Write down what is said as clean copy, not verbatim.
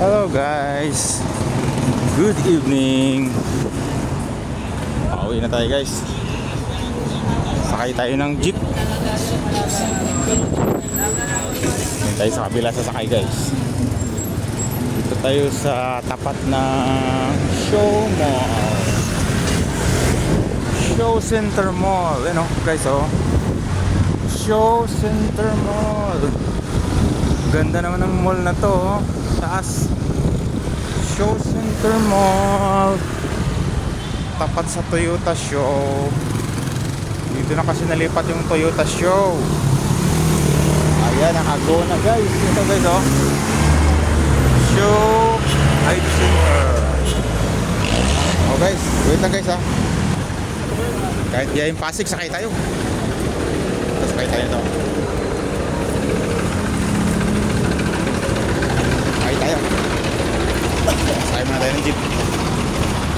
Hello guys, good evening. Pauwi na tayo guys. Sakay tayo ng jeep. Dito tayo sa kabila sasakay guys. Dito tayo sa tapat ng Show Mall, Show Center Mall. Ano guys, oh, Show Center Mall. Ganda naman ng mall na to, oh. Taas. Show Center Mall, tapat sa Toyota Show. Dito na kasi nalipat yung Toyota Show. Ayan, nakago na guys. Ito guys, oh, Show Hype Center. Oh guys, wait lang guys, ha. Kahit diyan yung Pasig, sakay tayo. Sakay tayo ito. Sakay tayo. Sakay muna tayo ng jeep.